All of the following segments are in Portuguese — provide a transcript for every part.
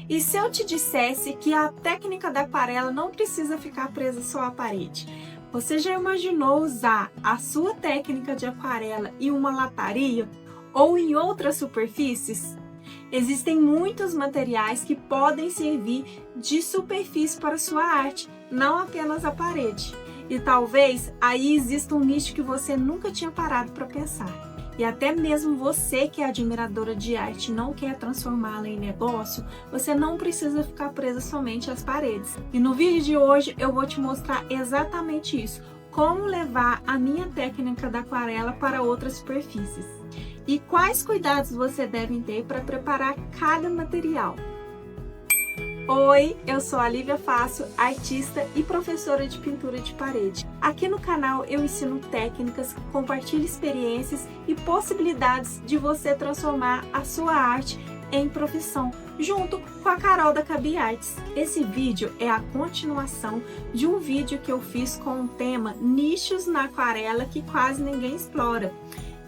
E se eu te dissesse que a técnica da aquarela não precisa ficar presa só à parede? Você já imaginou usar a sua técnica de aquarela em uma lataria ou em outras superfícies? Existem muitos materiais que podem servir de superfície para sua arte, não apenas a parede. E talvez aí exista um nicho que você nunca tinha parado para pensar. E até mesmo você que é admiradora de arte e não quer transformá-la em negócio, você não precisa ficar presa somente às paredes. E no vídeo de hoje eu vou te mostrar exatamente isso, como levar a minha técnica da aquarela para outras superfícies. E quais cuidados você deve ter para preparar cada material. Oi, eu sou a Lívia Fácil, artista e professora de pintura de parede. Aqui no canal eu ensino técnicas, compartilho experiências e possibilidades de você transformar a sua arte em profissão, junto com a Carol da Cabi Artes. Esse vídeo é a continuação de um vídeo que eu fiz com o tema Nichos na Aquarela que quase ninguém explora.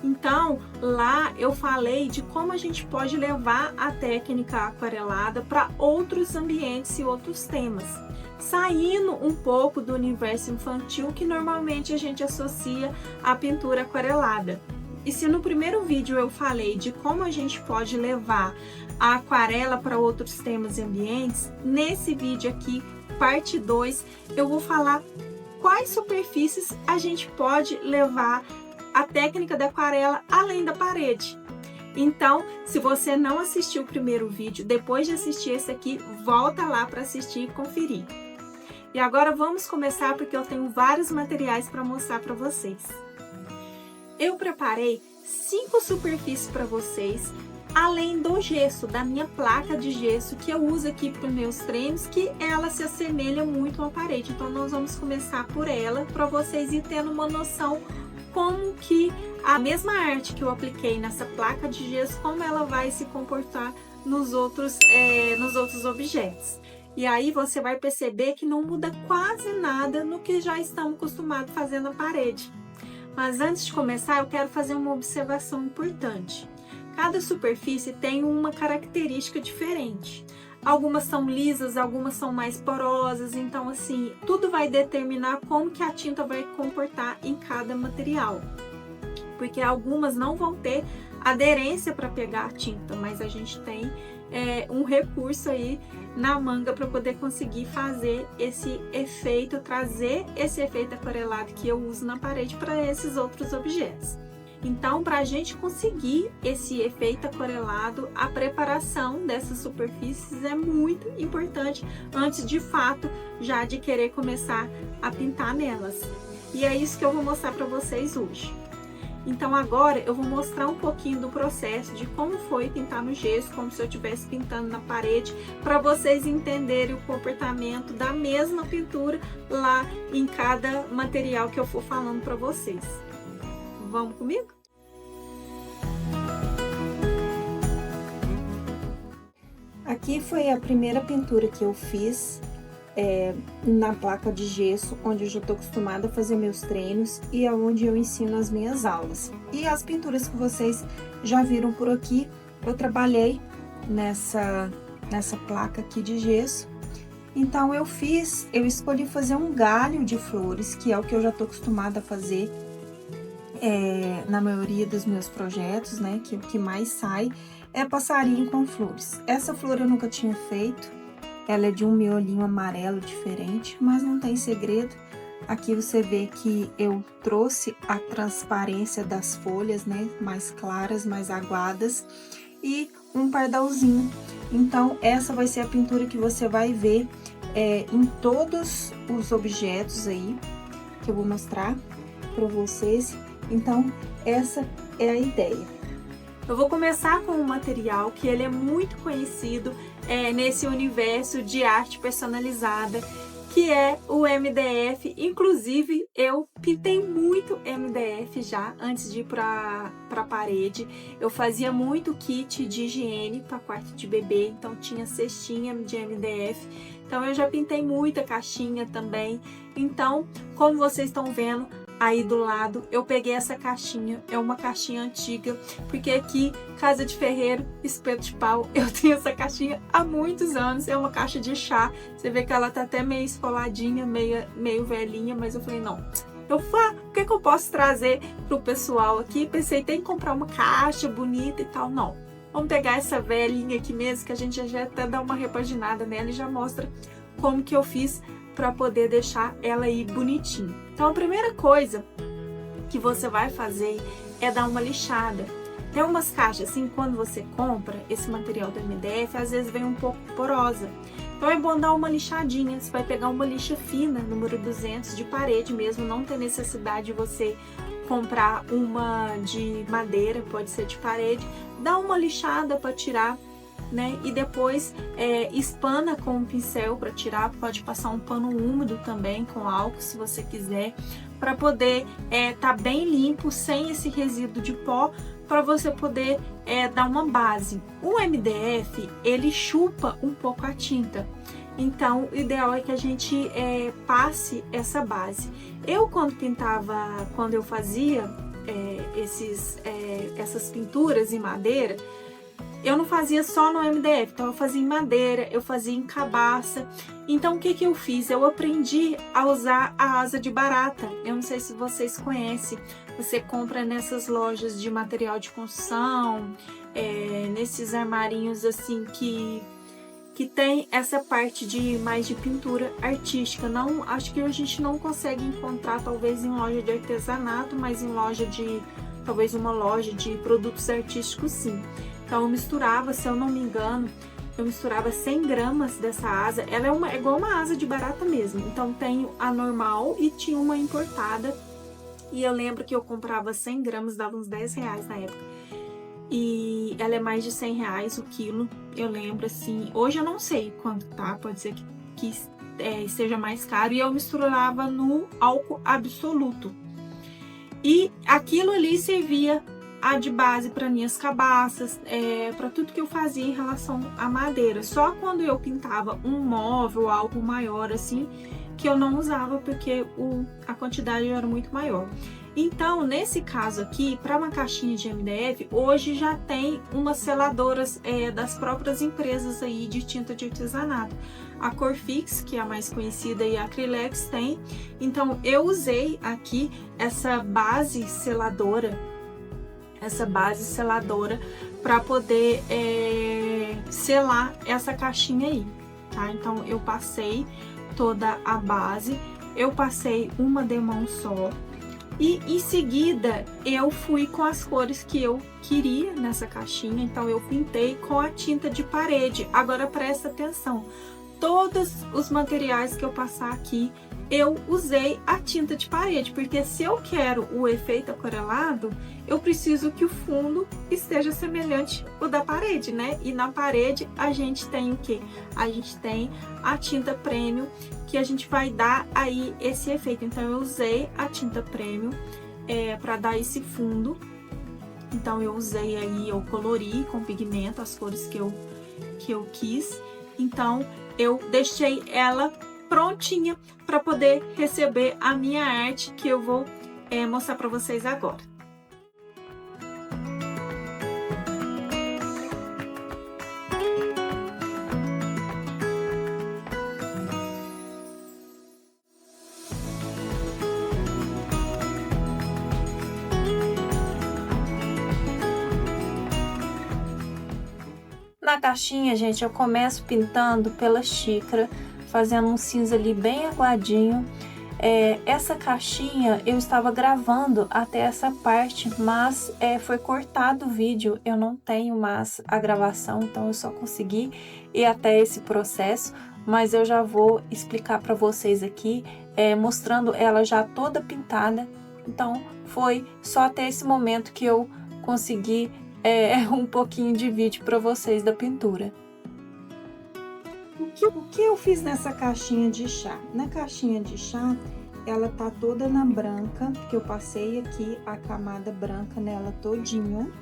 Então, lá eu falei de como a gente pode levar a técnica aquarelada para outros ambientes e outros temas, saindo um pouco do universo infantil que normalmente a gente associa à pintura aquarelada. E se no primeiro vídeo eu falei de como a gente pode levar a aquarela para outros temas e ambientes, nesse vídeo aqui, parte 2, eu vou falar quais superfícies a gente pode levar a técnica da aquarela além da parede. Então, se você não assistiu o primeiro vídeo, depois de assistir esse aqui, volta lá para assistir e conferir. E agora vamos começar porque eu tenho vários materiais para mostrar para vocês. Eu preparei 5 superfícies para vocês, além do gesso, da minha placa de gesso que eu uso aqui para os meus treinos, que ela se assemelha muito à parede. Então nós vamos começar por ela, para vocês irem tendo uma noção como que a mesma arte que eu apliquei nessa placa de gesso, como ela vai se comportar nos outros objetos. E aí você vai perceber que não muda quase nada no que já estamos acostumados a fazer na parede. Mas antes de começar, eu quero fazer uma observação importante. Cada superfície tem uma característica diferente. Algumas são lisas, algumas são mais porosas, então assim, tudo vai determinar como que a tinta vai comportar em cada material. Porque algumas não vão ter aderência para pegar a tinta, mas a gente tem um recurso aí na manga para poder conseguir fazer esse efeito, trazer esse efeito aquarelado que eu uso na parede para esses outros objetos. Então, para a gente conseguir esse efeito aquarelado, a preparação dessas superfícies é muito importante antes de fato já de querer começar a pintar nelas. E é isso que eu vou mostrar para vocês hoje. Então agora eu vou mostrar um pouquinho do processo de como foi pintar no gesso, como se eu estivesse pintando na parede, para vocês entenderem o comportamento da mesma pintura lá em cada material que eu for falando para vocês. Vamos comigo? Aqui foi a primeira pintura que eu fiz na placa de gesso, onde eu já estou acostumada a fazer meus treinos e é onde eu ensino as minhas aulas. E as pinturas que vocês já viram por aqui, eu trabalhei nessa placa aqui de gesso. Então eu escolhi fazer um galho de flores, que é o que eu já estou acostumada a fazer na maioria dos meus projetos, né? Que o que mais sai é passarinho com flores. Essa flor eu nunca tinha feito, ela é de um miolinho amarelo diferente, mas não tem segredo. Aqui você vê que eu trouxe a transparência das folhas, né? Mais claras, mais aguadas, e um pardalzinho. Então essa vai ser a pintura que você vai ver em todos os objetos aí, que eu vou mostrar para vocês. Então, essa é a ideia. Eu vou começar com um material que ele é muito conhecido nesse universo de arte personalizada, que é o MDF. Inclusive, eu pintei muito MDF já antes de ir para a parede. Eu fazia muito kit de higiene para quarto de bebê, então tinha cestinha de MDF. Então, eu já pintei muita caixinha também. Então, como vocês estão vendo, aí do lado, eu peguei essa caixinha, é uma caixinha antiga, porque aqui, casa de ferreiro, espeto de pau, eu tenho essa caixinha há muitos anos, é uma caixa de chá, você vê que ela tá até meio esfoladinha, meio velhinha, mas eu falei, não, o que eu posso trazer pro pessoal aqui? Pensei, tem que comprar uma caixa bonita e tal, não. Vamos pegar essa velhinha aqui mesmo, que a gente já até dá uma repaginada nela e já mostra como que eu fiz para poder deixar ela aí bonitinha. Então a primeira coisa que você vai fazer é dar uma lixada. Tem umas caixas assim, quando você compra esse material do MDF, às vezes vem um pouco porosa. Então é bom dar uma lixadinha, você vai pegar uma lixa fina, número 200, de parede mesmo, não tem necessidade de você comprar uma de madeira, pode ser de parede. Dá uma lixada para tirar, né? E depois espana com um pincel para tirar, pode passar um pano úmido também com álcool se você quiser, para poder tá bem limpo, sem esse resíduo de pó, para você poder dar uma base. O MDF, ele chupa um pouco a tinta, então o ideal é que a gente passe essa base. Eu quando eu fazia essas pinturas em madeira, eu não fazia só no MDF, então eu fazia em madeira, eu fazia em cabaça. Então o que eu fiz? Eu aprendi a usar a asa de barata. Eu não sei se vocês conhecem, você compra nessas lojas de material de construção, nesses armarinhos assim que tem essa parte mais de pintura artística. Não, acho que a gente não consegue encontrar talvez em loja de artesanato, mas em talvez uma loja de produtos artísticos sim. Então eu misturava, se eu não me engano, eu misturava 100 gramas dessa asa. Ela é igual uma asa de barata mesmo. Então tenho a normal e tinha uma importada. E eu lembro que eu comprava 100 gramas, dava uns 10 reais na época. E ela é mais de 100 reais o quilo, eu lembro assim. Hoje eu não sei quanto tá, pode ser que seja mais caro. E eu misturava no álcool absoluto. E aquilo ali servia de base para minhas cabaças, para tudo que eu fazia em relação à madeira. Só quando eu pintava um móvel, algo maior assim, que eu não usava, porque a quantidade era muito maior. Então, nesse caso aqui, para uma caixinha de MDF, hoje já tem umas seladoras das próprias empresas aí de tinta de artesanato. A Corfix, que é a mais conhecida, e a Acrylex tem. Então, eu usei aqui essa base seladora para poder selar essa caixinha aí, tá? Então, eu passei toda a base, eu passei uma demão só. E em seguida eu fui com as cores que eu queria nessa caixinha, então eu pintei com a tinta de parede. Agora presta atenção, todos os materiais que eu passar aqui, eu usei a tinta de parede, porque se eu quero o efeito aquarelado, eu preciso que o fundo esteja semelhante ao da parede, né? E na parede a gente tem o quê? A gente tem a tinta premium, que a gente vai dar aí esse efeito. Então eu usei a tinta premium para dar esse fundo. Então eu usei aí, eu colori com pigmento as cores que eu quis. Então eu deixei ela prontinha para poder receber a minha arte, que eu vou mostrar para vocês agora. Na caixinha, gente, eu começo pintando pela xícara, fazendo um cinza ali bem aguadinho. Essa caixinha eu estava gravando até essa parte, mas foi cortado o vídeo, eu não tenho mais a gravação, então eu só consegui ir até esse processo, mas eu já vou explicar para vocês aqui, mostrando ela já toda pintada. Então foi só até esse momento que eu consegui um pouquinho de vídeo para vocês da pintura. O que eu fiz nessa caixinha de chá? Na caixinha de chá, ela tá toda na branca, que eu passei aqui a camada branca nela todinho.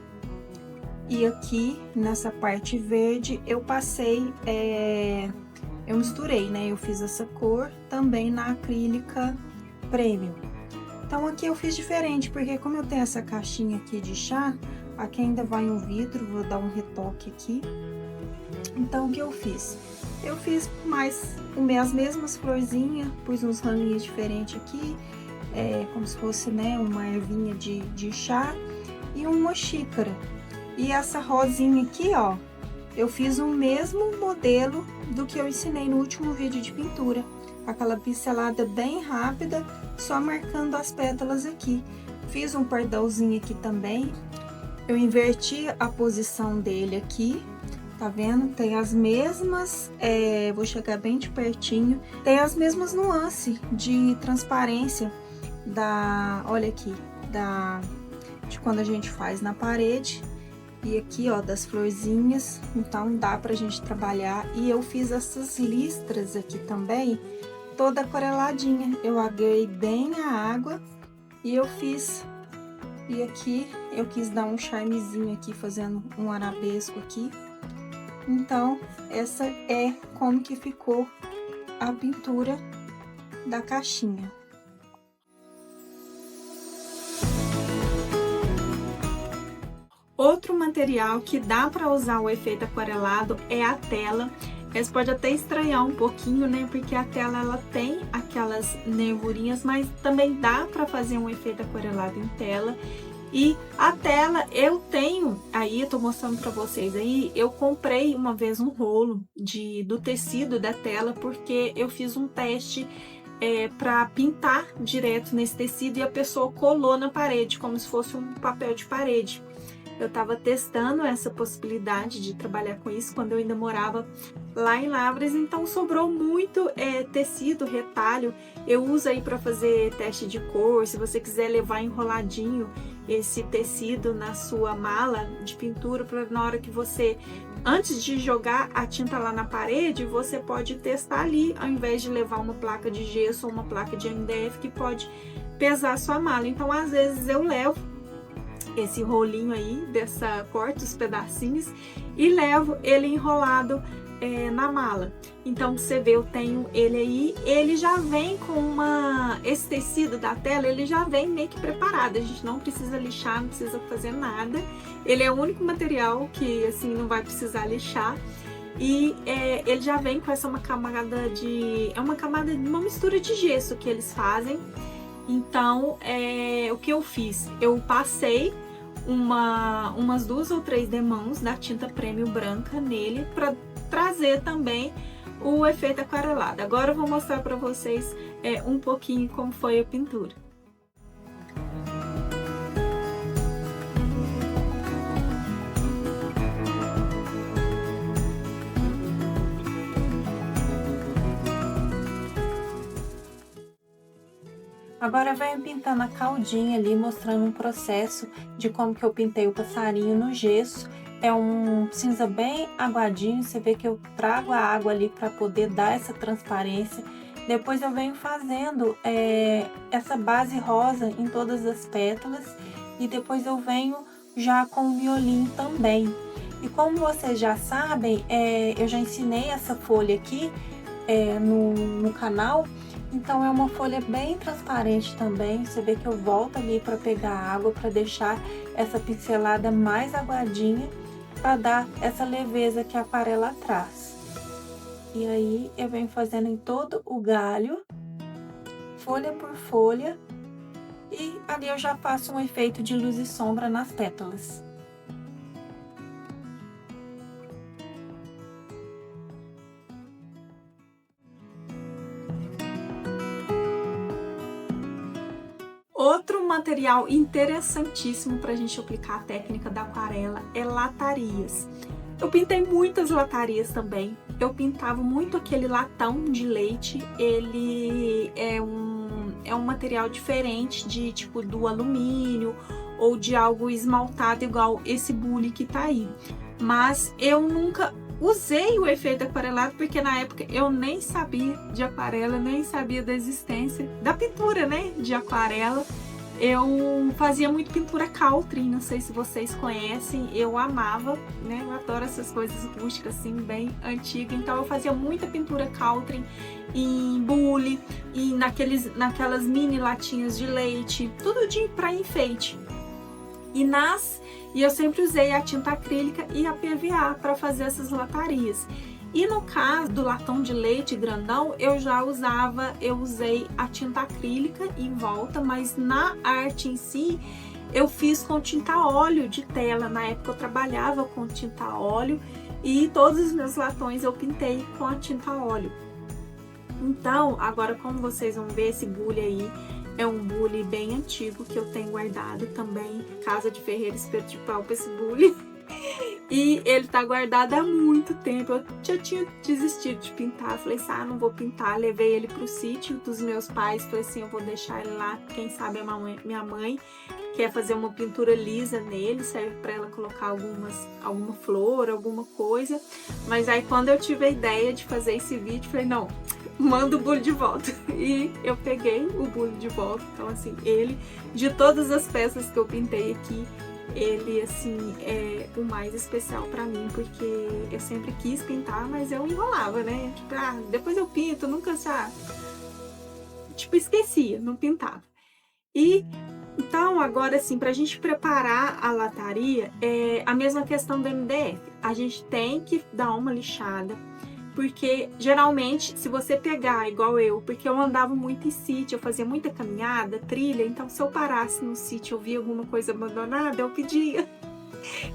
E aqui, nessa parte verde, eu passei, eu misturei, né? Eu fiz essa cor também na acrílica premium. Então aqui eu fiz diferente, porque como eu tenho essa caixinha aqui de chá, aqui ainda vai um vidro, vou dar um retoque aqui. Então o que eu fiz? Eu fiz mais as mesmas florzinhas, pus uns raminhos diferentes aqui, como se fosse, né, uma ervinha de chá e uma xícara. E essa rosinha aqui, ó, eu fiz o mesmo modelo do que eu ensinei no último vídeo de pintura. Aquela pincelada bem rápida, só marcando as pétalas aqui. Fiz um pardalzinho aqui também. Eu inverti a posição dele aqui, tá vendo? Tem as mesmas, vou chegar bem de pertinho, tem as mesmas nuances de transparência olha aqui, de quando a gente faz na parede. E aqui, ó, das florzinhas, então dá pra gente trabalhar. E eu fiz essas listras aqui também, toda aquareladinha. Eu aguei bem a água e eu fiz. E aqui eu quis dar um charmezinho aqui, fazendo um arabesco aqui. Então, essa é como que ficou a pintura da caixinha. Outro material que dá para usar o efeito aquarelado é a tela. Você pode até estranhar um pouquinho, né? Porque a tela ela tem aquelas nervurinhas, mas também dá para fazer um efeito aquarelado em tela. E a tela eu tenho, aí eu tô mostrando para vocês aí, eu comprei uma vez um rolo do tecido da tela, porque eu fiz um teste para pintar direto nesse tecido e a pessoa colou na parede, como se fosse um papel de parede. Eu estava testando essa possibilidade de trabalhar com isso quando eu ainda morava lá em Lavras, então sobrou muito tecido, retalho. Eu uso aí para fazer teste de cor. Se você quiser levar enroladinho esse tecido na sua mala de pintura, para na hora que você, antes de jogar a tinta lá na parede, você pode testar ali, ao invés de levar uma placa de gesso ou uma placa de MDF que pode pesar a sua mala. Então, às vezes eu levo esse rolinho aí, corto os pedacinhos e levo ele enrolado na mala. Então você vê, eu tenho ele aí, ele já vem com esse tecido da tela, ele já vem meio que preparado, a gente não precisa lixar, não precisa fazer nada. Ele é o único material que assim não vai precisar lixar. E ele já vem com uma camada uma mistura de gesso que eles fazem. Então, o que eu fiz? Eu passei umas 2 ou 3 demãos da tinta Premium branca nele para trazer também o efeito aquarelado. Agora eu vou mostrar para vocês um pouquinho como foi a pintura. Agora eu venho pintando a caldinha ali, mostrando um processo de como que eu pintei o passarinho no gesso. É um cinza bem aguadinho, você vê que eu trago a água ali para poder dar essa transparência. Depois eu venho fazendo essa base rosa em todas as pétalas e depois eu venho já com o miolinho também. E como vocês já sabem, eu já ensinei essa folha aqui no canal. Então é uma folha bem transparente também, você vê que eu volto ali para pegar água, para deixar essa pincelada mais aguadinha, para dar essa leveza que a aquarela traz. E aí eu venho fazendo em todo o galho, folha por folha, e ali eu já faço um efeito de luz e sombra nas pétalas. Outro material interessantíssimo para a gente aplicar a técnica da aquarela é latarias. Eu pintei muitas latarias também. Eu pintava muito aquele latão de leite. Ele é um material diferente do alumínio ou de algo esmaltado igual esse bule que tá aí. Mas eu nunca usei o efeito aquarelado porque na época eu nem sabia de aquarela, nem sabia da existência da pintura, né, de aquarela. eu fazia muito pintura country, não sei se vocês conhecem, eu amava, né? Eu adoro essas coisas rústicas, assim, bem antigas. Então eu fazia muita pintura country em bule e naquelas mini latinhas de leite, tudo para enfeite. E eu sempre usei a tinta acrílica e a PVA para fazer essas latarias. E no caso do latão de leite grandão, eu usei a tinta acrílica em volta, mas na arte em si, eu fiz com tinta óleo de tela. Na época eu trabalhava com tinta óleo e todos os meus latões eu pintei com a tinta óleo. Então, agora como vocês vão ver, esse bule aí é um bule bem antigo que eu tenho guardado também. Casa de Ferreira, espeto de pau pra esse bule. E ele tá guardado há muito tempo. Eu já tinha desistido de pintar. Falei assim, não vou pintar. Levei ele pro sítio dos meus pais. Falei assim, eu vou deixar ele lá. Quem sabe minha mãe quer fazer uma pintura lisa nele. Serve pra ela colocar alguma flor, alguma coisa. Mas aí quando eu tive a ideia de fazer esse vídeo, falei, não, manda o bule de volta. E eu peguei o bule de volta. Então assim, ele, de todas as peças que eu pintei aqui, ele, assim, é o mais especial pra mim, porque eu sempre quis pintar, mas eu enrolava, né? Tipo, depois eu pinto, nunca, tipo, esquecia, não pintava. E, então, agora, assim, pra gente preparar a lataria, é a mesma questão do MDF. A gente tem que dar uma lixada, porque geralmente, se você pegar igual eu, porque eu andava muito em sítio, eu fazia muita caminhada, trilha, então se eu parasse no sítio e eu via alguma coisa abandonada, eu pedia.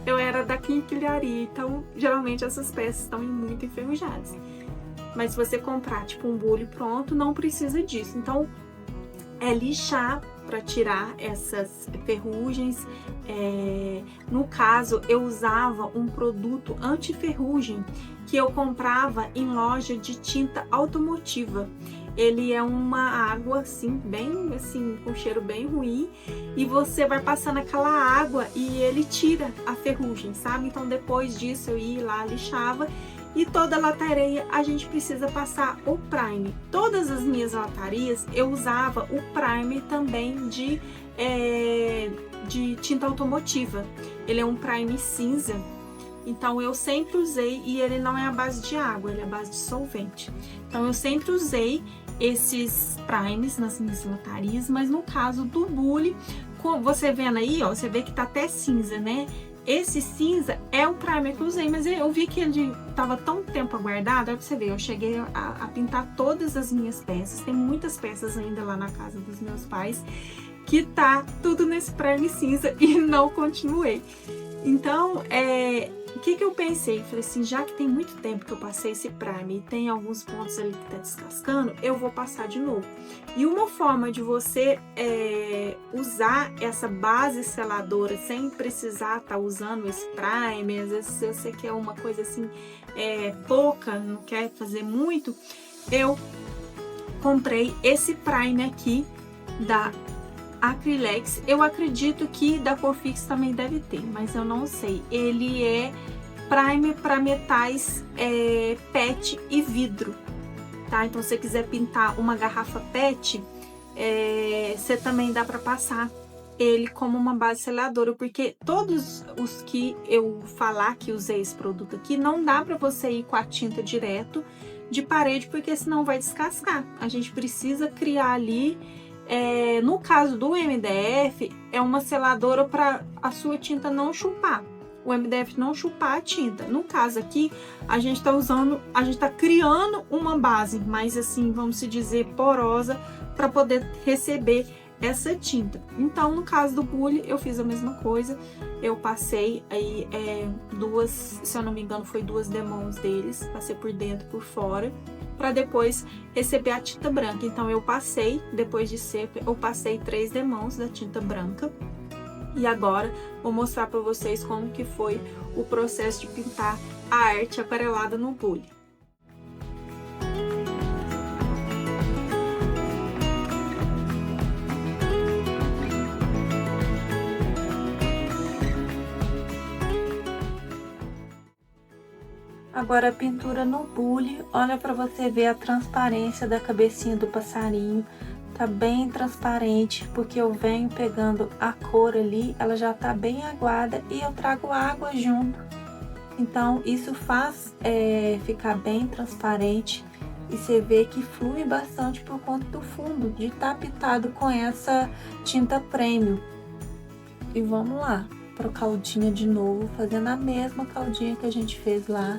Eu era da quinquilharia, então geralmente essas peças estão muito enferrujadas. Mas se você comprar tipo um bule pronto, não precisa disso. Então é lixar para tirar essas ferrugens. No caso, eu usava um produto anti-ferrugem que eu comprava em loja de tinta automotiva. Ele é uma água assim, bem assim, com cheiro bem ruim, e você vai passando aquela água e ele tira a ferrugem, sabe? Então depois disso eu ia lá, lixava. E toda lataria a gente precisa passar o primer. Todas as minhas latarias eu usava o primer também de tinta automotiva. Ele é um primer cinza, então eu sempre usei, e ele não é à base de água, ele é à base de solvente. Então eu sempre usei esses primers nas minhas latarias, mas no caso do bule, você vendo aí, ó, você vê que tá até cinza, né? Esse cinza é o primer que eu usei, mas eu vi que ele tava tão tempo guardado. Olha pra você ver, eu cheguei a pintar todas as minhas peças. Tem muitas peças ainda lá na casa dos meus pais que tá tudo nesse primer cinza e não continuei. Então, o que eu pensei? Falei assim, já que tem muito tempo que eu passei esse primer e tem alguns pontos ali que tá descascando, eu vou passar de novo. E uma forma de você usar essa base seladora sem precisar estar usando esse primer, às vezes você quer uma coisa assim, pouca, não quer fazer muito, eu comprei esse primer aqui da Acrylex. Eu acredito que da Corfix também deve ter, mas eu não sei. Ele é primer para metais PET e vidro, tá? Então se você quiser pintar uma garrafa PET, você também dá para passar ele como uma base seladora, porque todos os que eu falar que usei esse produto aqui, não dá para você ir com a tinta direto de parede, porque senão vai descascar. A gente precisa criar ali. No caso do MDF, é uma seladora para a sua tinta não chupar, o MDF não chupar a tinta. No caso aqui, a gente tá criando uma base mais assim, vamos se dizer, porosa, para poder receber essa tinta. Então, no caso do bule, eu fiz a mesma coisa. Eu passei aí se eu não me engano, foi 2 demãos deles, passei por dentro e por fora, para depois receber a tinta branca. Então eu passei, depois de seco, eu passei 3 demãos da tinta branca. E agora vou mostrar para vocês como que foi o processo de pintar a arte aquarelada no bule. Agora a pintura no bule, olha para você ver a transparência da cabecinha do passarinho, tá bem transparente, porque eu venho pegando a cor ali, ela já tá bem aguada e eu trago água junto. Então, isso faz ficar bem transparente e você vê que flui bastante por conta do fundo, de estar pintado com essa tinta premium. E vamos lá, pro caldinha de novo, fazendo a mesma caldinha que a gente fez lá.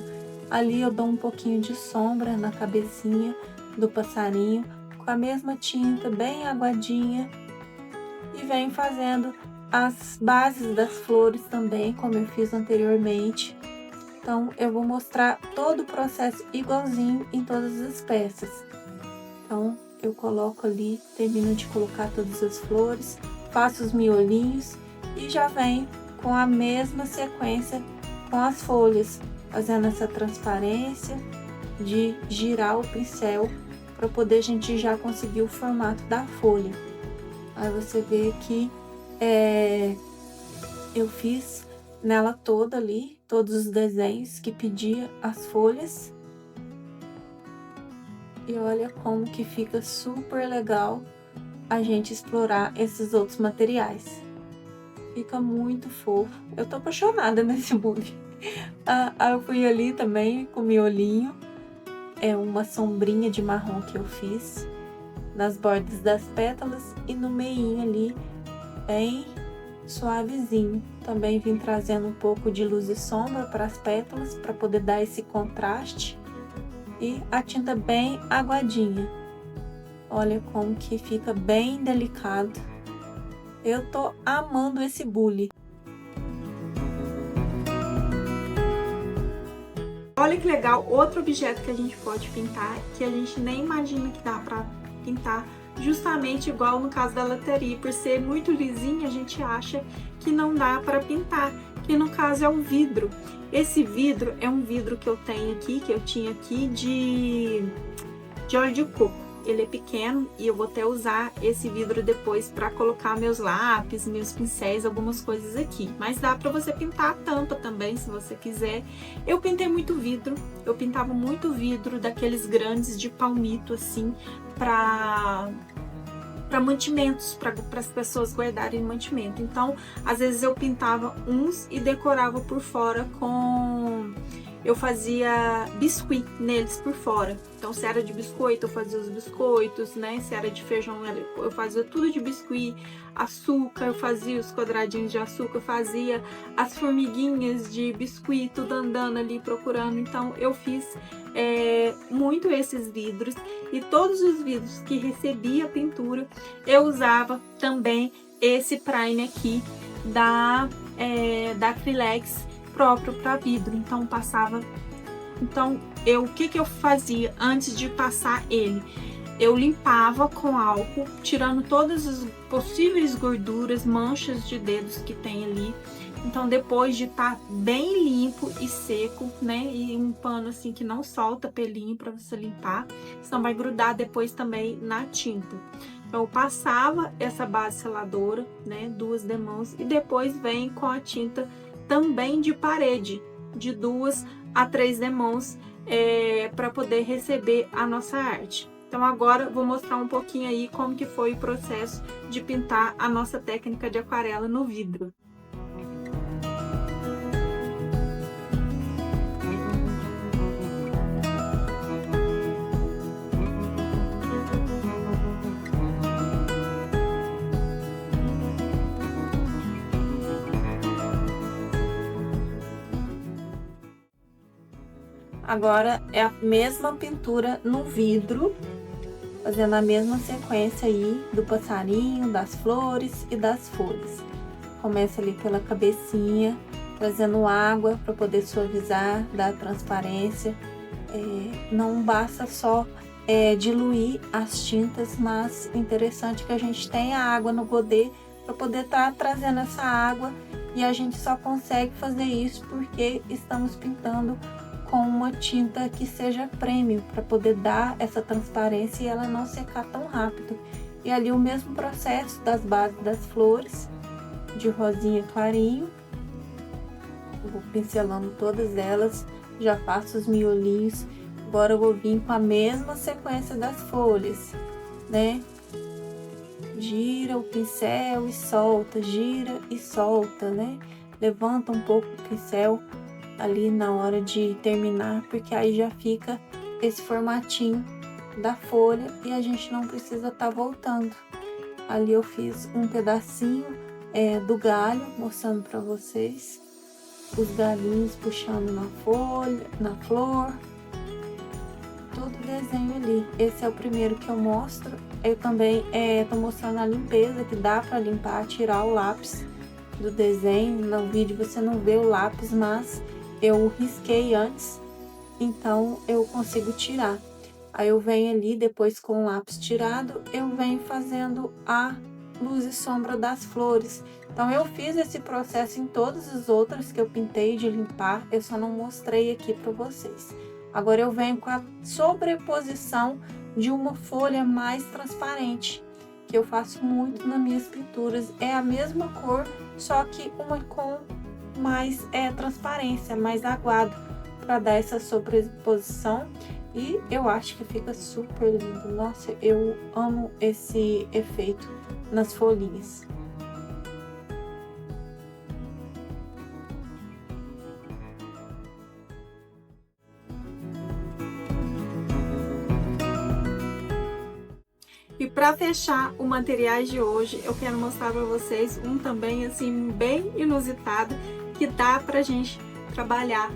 Ali eu dou um pouquinho de sombra na cabecinha do passarinho, com a mesma tinta, bem aguadinha. E venho fazendo as bases das flores também, como eu fiz anteriormente. Então, eu vou mostrar todo o processo igualzinho em todas as peças. Então, eu coloco ali, termino de colocar todas as flores, faço os miolinhos e já venho com a mesma sequência com as folhas, fazendo essa transparência de girar o pincel para poder a gente já conseguir o formato da folha. Aí você vê que eu fiz nela toda ali, todos os desenhos que pedia as folhas. E olha como que fica super legal a gente explorar esses outros materiais. Fica muito fofo. Eu tô apaixonada nesse bule. Eu fui ali também com o miolinho. É uma sombrinha de marrom que eu fiz nas bordas das pétalas e no meinho ali, bem suavezinho. Também vim trazendo um pouco de luz e sombra para as pétalas, para poder dar esse contraste. E a tinta bem aguadinha. Olha como que fica bem delicado. Eu tô amando esse bule. Olha que legal, outro objeto que a gente pode pintar, que a gente nem imagina que dá pra pintar, justamente igual no caso da lataria. Por ser muito lisinha, a gente acha que não dá para pintar, que no caso é o vidro. Esse vidro é um vidro que eu tenho aqui, que eu tinha aqui de óleo de coco. Ele é pequeno e eu vou até usar esse vidro depois para colocar meus lápis, meus pincéis, algumas coisas aqui. Mas dá para você pintar a tampa também, se você quiser. Eu pintei muito vidro, eu pintava muito vidro daqueles grandes de palmito assim, para mantimentos, para as pessoas guardarem mantimento. Então, às vezes eu pintava uns e decorava por fora com... Eu fazia biscuit neles por fora. Então, se era de biscoito, eu fazia os biscoitos, né? Se era de feijão, eu fazia tudo de biscuit. Açúcar, eu fazia os quadradinhos de açúcar, eu fazia as formiguinhas de biscuit, tudo andando ali procurando. Então, eu fiz muito esses vidros. E todos os vidros que recebia pintura, eu usava também esse prime aqui da Acrylex, próprio para vidro. Então passava, o que eu fazia antes de passar ele? Eu limpava com álcool, tirando todas as possíveis gorduras, manchas de dedos que tem ali. Então, depois de estar bem limpo e seco, né, e um pano assim que não solta pelinho para você limpar, senão vai grudar depois também na tinta. Então, eu passava essa base seladora, né, 2 demãos, e depois vem com a tinta também de parede, de 2 a 3 demãos, para poder receber a nossa arte. Então agora vou mostrar um pouquinho aí como que foi o processo de pintar a nossa técnica de aquarela no vidro. Agora é a mesma pintura no vidro, fazendo a mesma sequência aí do passarinho, das flores e das folhas. Começa ali pela cabecinha, trazendo água para poder suavizar, dar transparência. Não basta só diluir as tintas, mas o interessante é que a gente tenha água no godê para poder estar trazendo essa água, e a gente só consegue fazer isso porque estamos pintando com uma tinta que seja premium, para poder dar essa transparência e ela não secar tão rápido. E ali o mesmo processo das bases das flores, de rosinha clarinho. Eu vou pincelando todas elas, já faço os miolinhos. Agora eu vou vir com a mesma sequência das folhas, né? gira o pincel e solta, gira e solta, né? Levanta um pouco o pincel ali na hora de terminar, porque aí já fica esse formatinho da folha e a gente não precisa estar voltando. Ali eu fiz um pedacinho do galho, mostrando para vocês os galinhos puxando na folha, na flor, todo o desenho ali. Esse é o primeiro que eu mostro. Eu também tô mostrando a limpeza, que dá para limpar, tirar o lápis do desenho. No vídeo você não vê o lápis, mas eu risquei antes, então eu consigo tirar. Aí eu venho ali, depois com o lápis tirado, eu venho fazendo a luz e sombra das flores. Então eu fiz esse processo em todas as outras que eu pintei de limpar, eu só não mostrei aqui para vocês. Agora eu venho com a sobreposição de uma folha mais transparente, que eu faço muito nas minhas pinturas. É a mesma cor, só que uma com mais transparência, mais aguado, para dar essa sobreposição. E eu acho que fica super lindo. Nossa, eu amo esse efeito nas folhinhas. E para fechar o materiais de hoje, eu quero mostrar para vocês um também assim bem inusitado, que dá pra gente trabalhar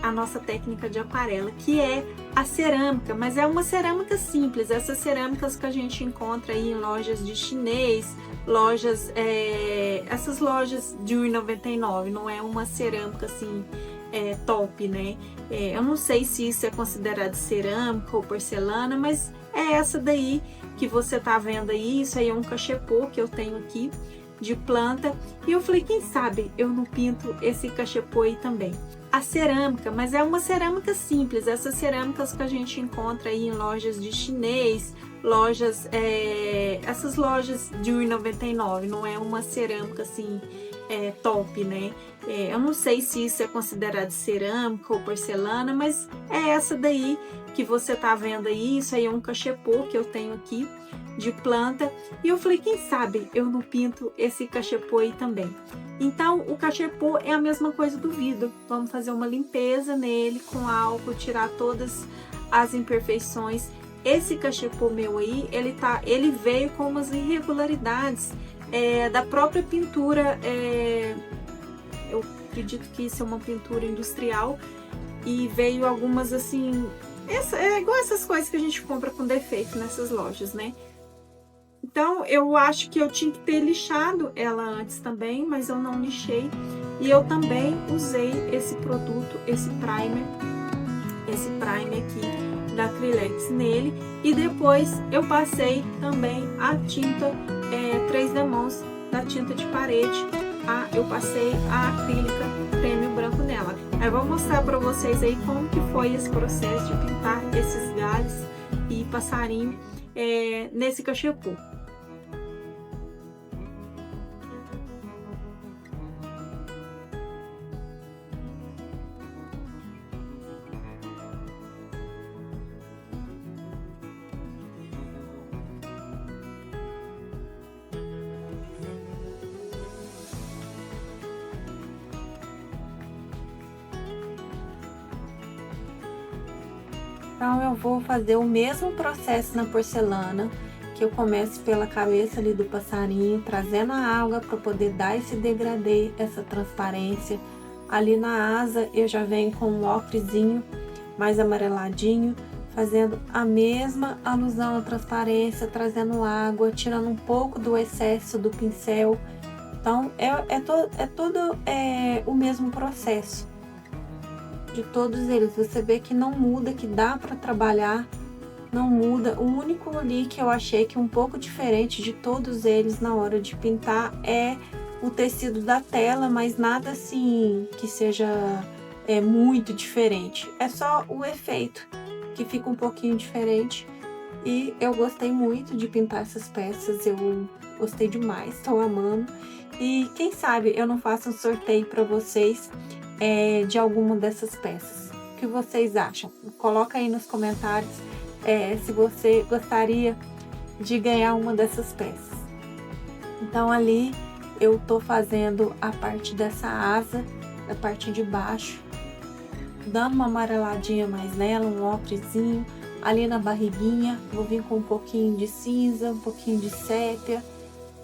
a nossa técnica de aquarela, que é a cerâmica, mas é uma cerâmica simples, essas cerâmicas que a gente encontra aí em lojas de chinês, lojas, essas lojas de R$1,99, não é uma cerâmica assim top, né? Eu não sei se isso é considerado cerâmica ou porcelana, mas é essa daí que você tá vendo aí. Isso aí é um cachepô que eu tenho aqui de planta, e eu falei, quem sabe eu não pinto esse cachepô aí também. A cerâmica, mas é uma cerâmica simples, essas cerâmicas que a gente encontra aí em lojas de chinês, lojas, essas lojas de R$1,99, não é uma cerâmica assim top, né? Eu não sei se isso é considerado cerâmica ou porcelana, mas é essa daí que você tá vendo aí. Isso aí é um cachepô que eu tenho aqui de planta, e eu falei, quem sabe eu não pinto esse cachepô aí também. Então o cachepô é a mesma coisa do vidro, vamos fazer uma limpeza nele com álcool, tirar todas as imperfeições. Esse cachepô meu aí, ele veio com umas irregularidades da própria pintura, eu acredito que isso é uma pintura industrial, e veio algumas assim, igual essas coisas que a gente compra com defeito nessas lojas, né? Então eu acho que eu tinha que ter lixado ela antes também, mas eu não lixei. E eu também usei esse produto, esse primer aqui da Acrylex nele. E depois eu passei também a tinta 3 Demãos da tinta de parede. Eu passei a acrílica Premium branco nela. Eu vou mostrar para vocês aí como que foi esse processo de pintar esses galhos e passarinho nesse cachepô. Então eu vou fazer o mesmo processo na porcelana, que eu começo pela cabeça ali do passarinho, trazendo a água para poder dar esse degradê, essa transparência. Ali na asa eu já venho com um ocrezinho mais amareladinho, fazendo a mesma alusão à transparência, trazendo água, tirando um pouco do excesso do pincel. Então é todo o mesmo processo de todos eles. Você vê que não muda, que dá para trabalhar, não muda. O único ali que eu achei que um pouco diferente de todos eles na hora de pintar é o tecido da tela, mas nada assim que seja muito diferente. É só o efeito que fica um pouquinho diferente. E eu gostei muito de pintar essas peças, eu gostei demais, estou amando. E quem sabe eu não faço um sorteio para vocês de alguma dessas peças. O que vocês acham? Coloca aí nos comentários se você gostaria de ganhar uma dessas peças. Então ali eu tô fazendo a parte dessa asa, da parte de baixo, dando uma amareladinha mais nela, um ocrezinho. Ali na barriguinha, vou vir com um pouquinho de cinza, um pouquinho de sépia,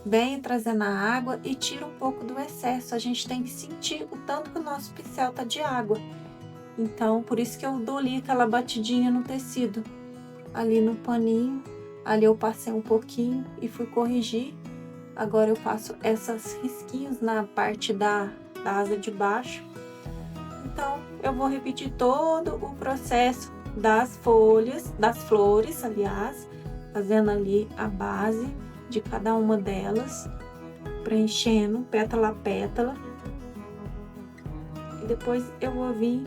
bem trazendo a água e tira um pouco do excesso. A gente tem que sentir o tanto que o nosso pincel tá de água. Então, por isso que eu dou ali aquela batidinha no tecido. Ali no paninho, ali eu passei um pouquinho e fui corrigir. Agora eu faço esses risquinhos na parte da asa de baixo. Então, eu vou repetir todo o processo das flores, aliás, fazendo ali a base de cada uma delas, preenchendo pétala a pétala. E depois eu vou vir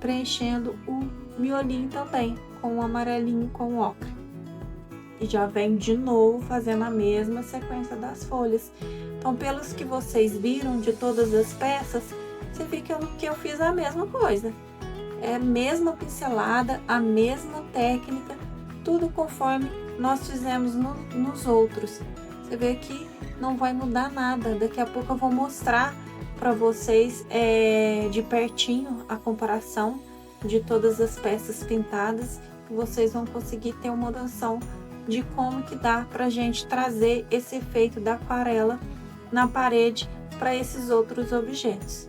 preenchendo o miolinho também, com o amarelinho com o ocre. E já venho de novo fazendo a mesma sequência das folhas. Então, pelos que vocês viram de todas as peças, você vê que eu fiz a mesma coisa. É a mesma pincelada, a mesma técnica, tudo conforme nós fizemos nos outros. Você vê que não vai mudar nada. Daqui a pouco eu vou mostrar para vocês de pertinho a comparação de todas as peças pintadas. E vocês vão conseguir ter uma noção de como que dá pra gente trazer esse efeito da aquarela na parede para esses outros objetos.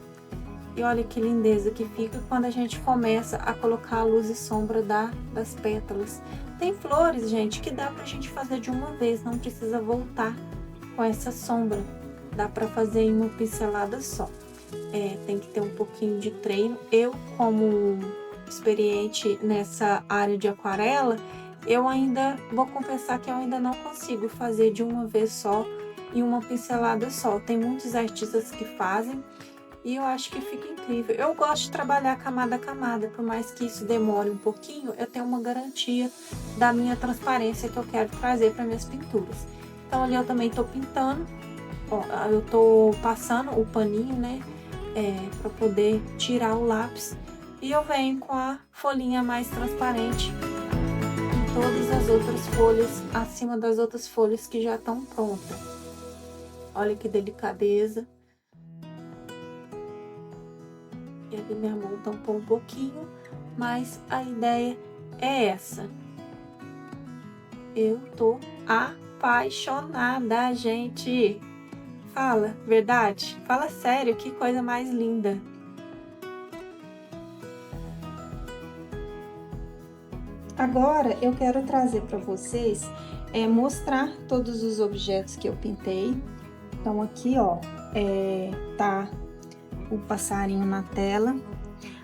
E olha que lindeza que fica quando a gente começa a colocar a luz e sombra das pétalas. Tem flores, gente, que dá pra gente fazer de uma vez, não precisa voltar com essa sombra. Dá pra fazer em uma pincelada só. Tem que ter um pouquinho de treino. Eu, como experiente nessa área de aquarela, eu ainda vou confessar que eu ainda não consigo fazer de uma vez só, em uma pincelada só. Tem muitos artistas que fazem e eu acho que fica incrível. Eu gosto de trabalhar camada a camada, por mais que isso demore um pouquinho, eu tenho uma garantia da minha transparência que eu quero trazer para minhas pinturas. Então ali eu também tô pintando, ó, eu tô passando o paninho, né, para poder tirar o lápis. E eu venho com a folhinha mais transparente em todas as outras folhas, acima das outras folhas que já estão prontas. Olha que delicadeza. E aqui minha mão tampou um pouquinho, mas a ideia é essa. Eu tô apaixonada, gente. Fala, verdade? Fala sério, que coisa mais linda. Agora eu quero trazer para vocês, mostrar todos os objetos que eu pintei. Então aqui, ó, tá o passarinho na tela.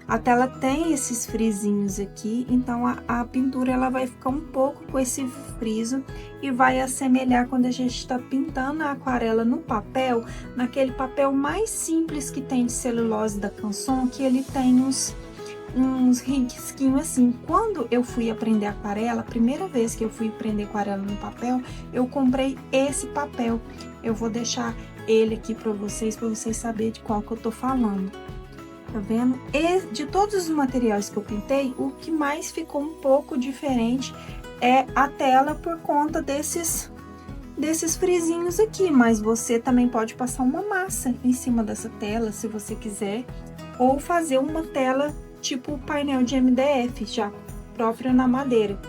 A tela tem esses frisinhos aqui, então a pintura ela vai ficar um pouco com esse friso e vai assemelhar quando a gente está pintando a aquarela no papel, naquele papel mais simples que tem de celulose da Canson, que ele tem uns risquinhos assim. Quando eu fui aprender aquarela, a primeira vez que eu fui aprender aquarela no papel, eu comprei esse papel. Eu vou deixar ele aqui para vocês saberem de qual que eu tô falando. Tá vendo? E de todos os materiais que eu pintei, o que mais ficou um pouco diferente é a tela por conta desses frisinhos aqui, mas você também pode passar uma massa em cima dessa tela, se você quiser, ou fazer uma tela tipo painel de MDF, já próprio na madeira.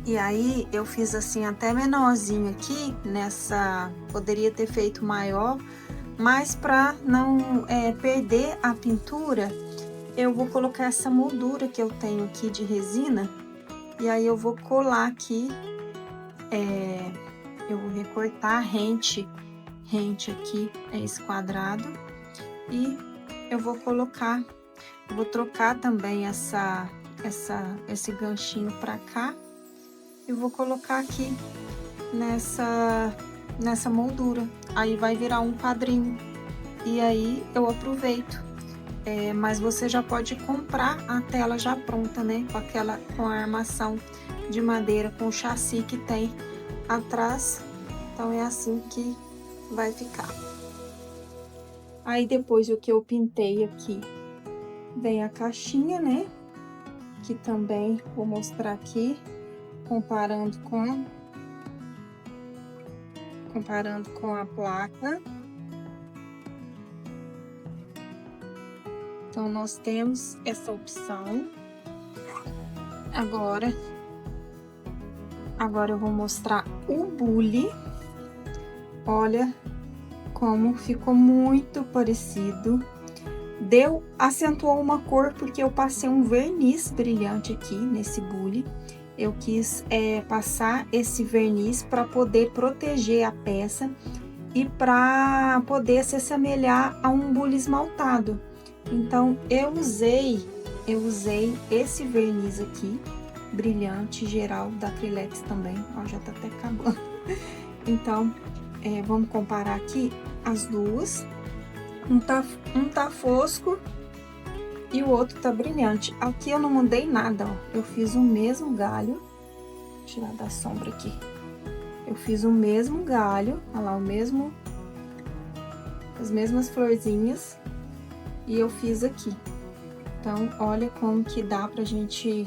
E aí, eu fiz assim até menorzinho aqui, poderia ter feito maior, mas para não perder a pintura, eu vou colocar essa moldura que eu tenho aqui de resina, e aí eu vou colar aqui, eu vou recortar rente aqui, esse quadrado, e eu vou colocar, eu vou trocar também esse ganchinho para cá, e vou colocar aqui nessa moldura, aí vai virar um quadrinho, e aí eu aproveito. Mas você já pode comprar a tela já pronta, né, com a armação de madeira, com o chassi que tem atrás, então é assim que vai ficar. Aí depois o que eu pintei aqui, vem a caixinha, né, que também vou mostrar aqui. comparando com a placa. Então, nós temos essa opção. Agora eu vou mostrar o bule. Olha como ficou muito parecido. Acentuou uma cor porque eu passei um verniz brilhante aqui nesse bule. Eu quis passar esse verniz para poder proteger a peça e para poder se assemelhar a um bule esmaltado. Então, eu usei esse verniz aqui, brilhante, geral, da Acrylex também. Ó, já tá até acabando. Então, vamos comparar aqui as duas. Um tá fosco e o outro tá brilhante. Aqui eu não mudei nada, ó. Eu fiz o mesmo galho. Vou tirar da sombra aqui. Eu fiz o mesmo galho, olha lá, as mesmas florzinhas. E eu fiz aqui. Então, olha como que dá pra gente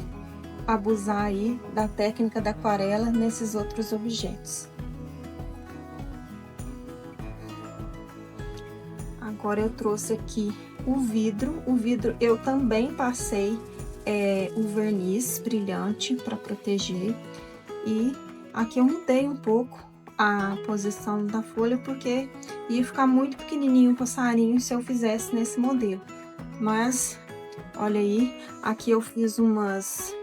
abusar aí da técnica da aquarela nesses outros objetos. Agora eu trouxe aqui o vidro. O vidro eu também passei o verniz brilhante para proteger. E aqui eu mudei um pouco a posição da folha, porque ia ficar muito pequenininho o passarinho se eu fizesse nesse modelo. Mas, olha aí, aqui eu fiz umas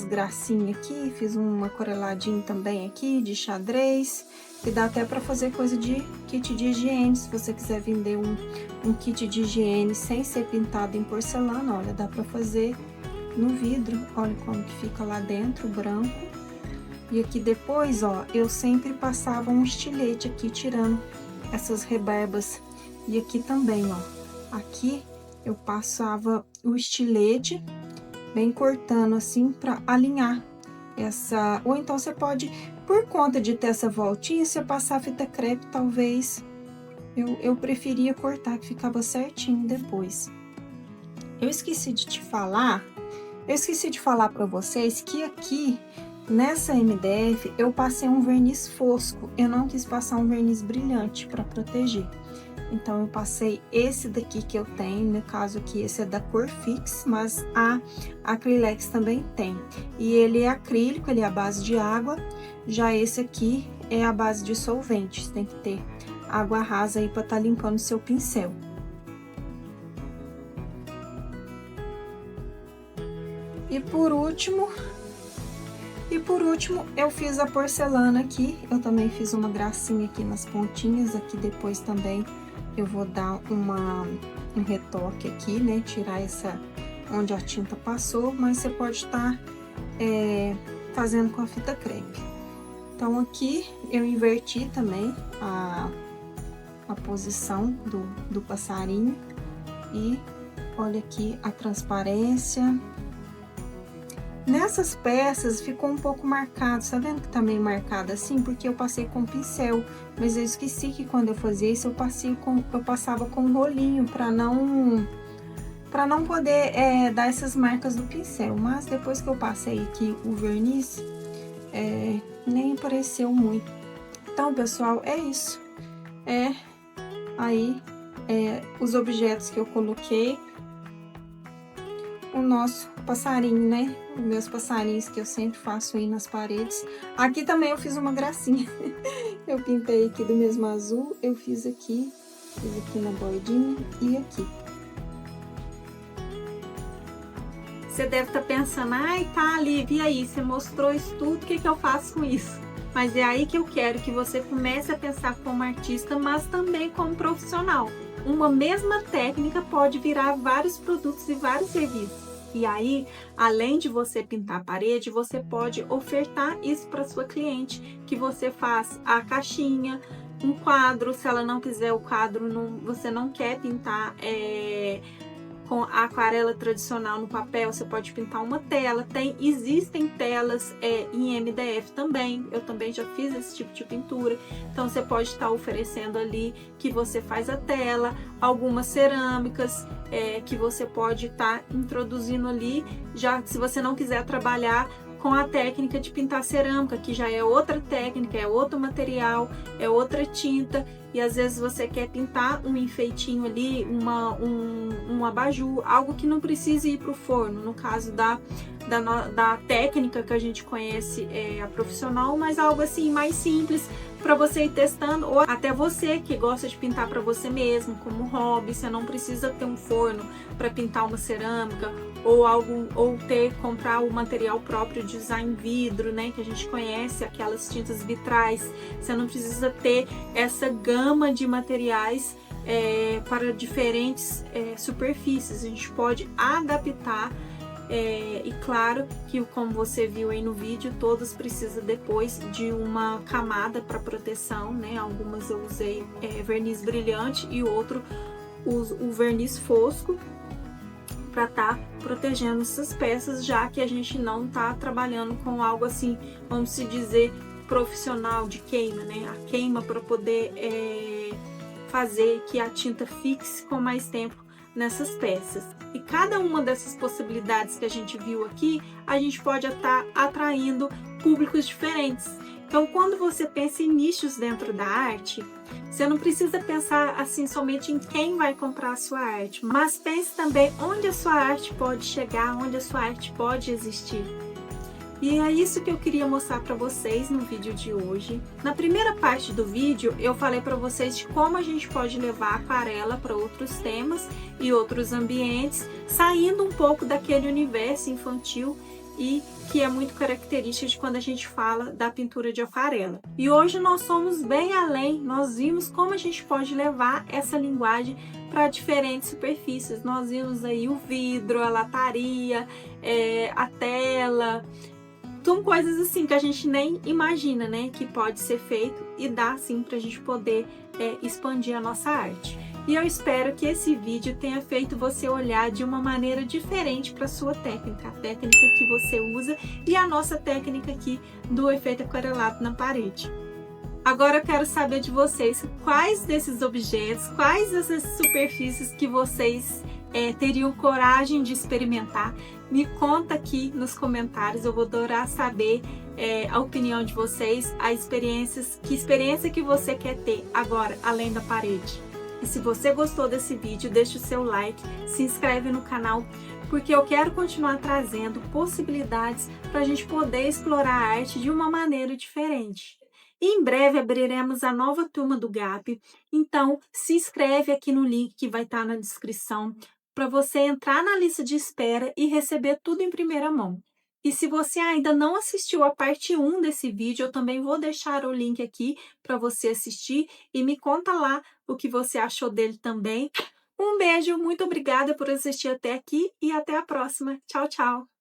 gracinhas aqui, fiz uma aquareladinha também aqui de xadrez, que dá até para fazer coisa de kit de higiene. Se você quiser vender um kit de higiene sem ser pintado em porcelana, olha, dá para fazer no vidro. Olha como que fica lá dentro, branco. E aqui depois, ó, eu sempre passava um estilete aqui, tirando essas rebarbas. E aqui também, ó, aqui eu passava o estilete, bem cortando assim, pra alinhar essa... Ou então você pode, por conta de ter essa voltinha, se eu passar fita crepe, talvez eu preferia cortar, que ficava certinho depois. Eu esqueci de falar pra vocês que aqui... Nessa MDF, eu passei um verniz fosco, eu não quis passar um verniz brilhante para proteger. Então, eu passei esse daqui que eu tenho, no caso aqui, esse é da cor Fix, mas a Acrylex também tem. E ele é acrílico, ele é à base de água, já esse aqui é à base de solvente, tem que ter água rasa aí para estar limpando o seu pincel. E por último, eu fiz a porcelana aqui. Eu também fiz uma gracinha aqui nas pontinhas. Aqui depois também eu vou dar um retoque aqui, né? Tirar essa onde a tinta passou, mas você pode estar fazendo com a fita crepe. Então, aqui eu inverti também a posição do passarinho. E olha aqui a transparência. Nessas peças ficou um pouco marcado, tá vendo que tá meio marcado assim? Porque eu passei com pincel, mas eu esqueci que quando eu fazia isso, eu passava com rolinho para não poder dar essas marcas do pincel. Mas depois que eu passei aqui o verniz, nem apareceu muito. Então, pessoal, é isso. Aí, os objetos que eu coloquei, o nosso passarinho, né? Os meus passarinhos que eu sempre faço aí nas paredes. Aqui também eu fiz uma gracinha. Eu pintei aqui do mesmo azul, eu fiz aqui na bordinha e aqui. Você deve estar pensando, ai, tá, Lívia, e aí, você mostrou isso tudo, o que eu faço com isso? Mas é aí que eu quero que você comece a pensar como artista, mas também como profissional. Uma mesma técnica pode virar vários produtos e vários serviços. E aí, além de você pintar a parede, você pode ofertar isso para sua cliente, que você faz a caixinha, um quadro. Se ela não quiser o quadro, você não quer pintar com a aquarela tradicional no papel, você pode pintar uma tela. Existem telas em MDF também, eu também já fiz esse tipo de pintura. Então você pode estar oferecendo ali que você faz a tela, algumas cerâmicas que você pode estar introduzindo ali, já se você não quiser trabalhar com a técnica de pintar cerâmica, que já é outra técnica, é outro material, é outra tinta, e às vezes você quer pintar um enfeitinho ali, um abajur, algo que não precise ir para o forno, no caso da técnica que a gente conhece, a profissional, mas algo assim mais simples para você ir testando, ou até você que gosta de pintar para você mesmo, como hobby. Você não precisa ter um forno para pintar uma cerâmica, ou comprar o material próprio de usar em vidro, né, que a gente conhece, aquelas tintas vitrais. Você não precisa ter essa gama de materiais para diferentes superfícies. A gente pode adaptar. E claro que, como você viu aí no vídeo, todos precisam depois de uma camada para proteção, né? Algumas eu usei verniz brilhante e outro o verniz fosco para estar protegendo essas peças, já que a gente não está trabalhando com algo assim, vamos se dizer, profissional de queima, né? A queima para poder fazer que a tinta fixe com mais tempo nessas peças. E cada uma dessas possibilidades que a gente viu aqui, a gente pode estar atraindo públicos diferentes. Então, quando você pensa em nichos dentro da arte, você não precisa pensar assim somente em quem vai comprar a sua arte, mas pense também onde a sua arte pode chegar, onde a sua arte pode existir. E é isso que eu queria mostrar para vocês no vídeo de hoje. Na primeira parte do vídeo, eu falei para vocês de como a gente pode levar a aquarela para outros temas e outros ambientes, saindo um pouco daquele universo infantil e que é muito característico de quando a gente fala da pintura de aquarela. E hoje nós somos bem além, nós vimos como a gente pode levar essa linguagem para diferentes superfícies. Nós vimos aí o vidro, a lataria, a tela. São coisas assim que a gente nem imagina, né, que pode ser feito, e dá sim para a gente poder expandir a nossa arte. E eu espero que esse vídeo tenha feito você olhar de uma maneira diferente para a sua técnica, a técnica que você usa e a nossa técnica aqui do efeito aquarelado na parede. Agora eu quero saber de vocês quais desses objetos, quais dessas superfícies que vocês teriam coragem de experimentar. Me conta aqui nos comentários, eu vou adorar saber a opinião de vocês, que experiência que você quer ter agora, além da parede. E se você gostou desse vídeo, deixa o seu like, se inscreve no canal, porque eu quero continuar trazendo possibilidades para a gente poder explorar a arte de uma maneira diferente. E em breve abriremos a nova turma do GAP, então se inscreve aqui no link que vai estar na descrição, para você entrar na lista de espera e receber tudo em primeira mão. E se você ainda não assistiu a parte 1 desse vídeo, eu também vou deixar o link aqui para você assistir e me conta lá o que você achou dele também. Um beijo, muito obrigada por assistir até aqui e até a próxima. Tchau, tchau!